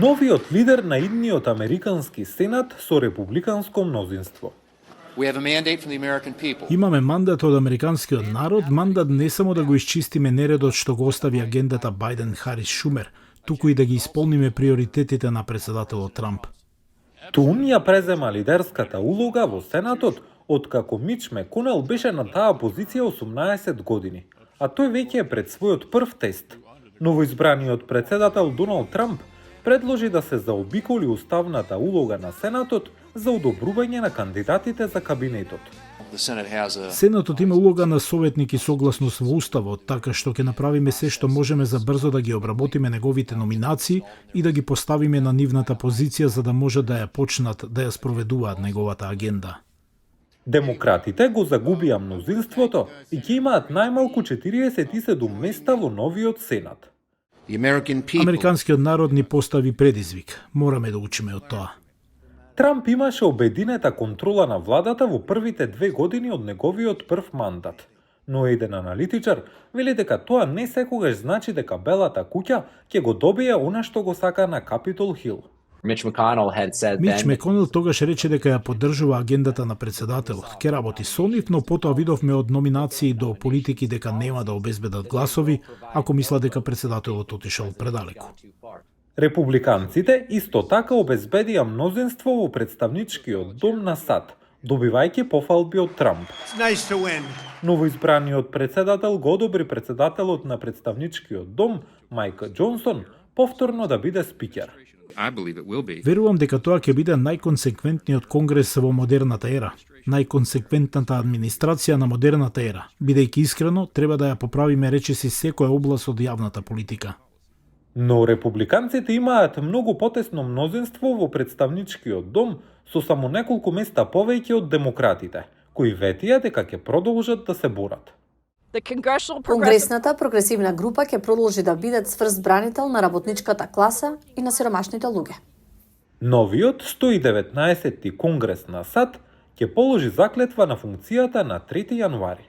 Новиот лидер на идниот американски сенат со републиканско мнозинство. We have a mandate from the American people. Имаме мандат од американскиот народ, мандат не само да го исчистиме нередот што го остави агендата Бајден-Харис-Шумер, туку и да ги исполниме приоритетите на председателот Трамп. Тун ја презема лидерската улога во Сенатот откако Мич Меконел беше на таа позиција 18 години, а тој веќе е пред својот прв тест. Новоизбраниот председател Доналд Трамп предложи да се заобиколи уставната улога на Сенатот за одобрување на кандидатите за кабинетот. Сенатот има улога на советник и согласност во Уставот, така што ќе направиме се што можеме за брзо да ги обработиме неговите номинации и да ги поставиме на нивната позиција за да може да ја почнат да ја спроведуваат неговата агенда. Демократите го загубија мнозинството и ќе имаат најмалку 47 места во новиот Сенат. Американскиот народ ни постави предизвик. Мораме да учиме од тоа. Трамп имаше обединета контрола на владата во првите 2 години од неговиот прв мандат. Но еден аналитичар вели дека тоа не секогаш значи дека Белата куќа ќе го добие она што го сака на Капитол Хил. Мич Меконел тогаш рече дека ја поддржува агендата на председателот. Ке работи со нив, но потоа видовме од номинации до политики дека нема да обезбедат гласови, ако мисла дека председателот отишол предалеку. Републиканците исто така обезбедија мнозинство во представничкиот дом на САД, добивајќи пофалби од Трамп. Новоизбраниот председател го одобри председателот на представничкиот дом, Майк Џонсон, повторно да биде спикер. Верувам дека тоа ќе биде најконсеквентниот конгрес во модерната ера, најконсеквентната администрација на модерната ера. Бидејќи искрено, треба да ја поправиме речиси секоја област од јавната политика. Но републиканците имаат многу потесно мнозинство во представничкиот дом со само неколку места повеќе од демократите, кои ветија дека ќе продолжат да се борат. Конгресната прогресивна група ќе продолжи да биде цврст бранител на работничката класа и на сиромашните луѓе. Новиот 119-ти конгрес на САД ќе положи заклетва на функцијата на 3 јануари.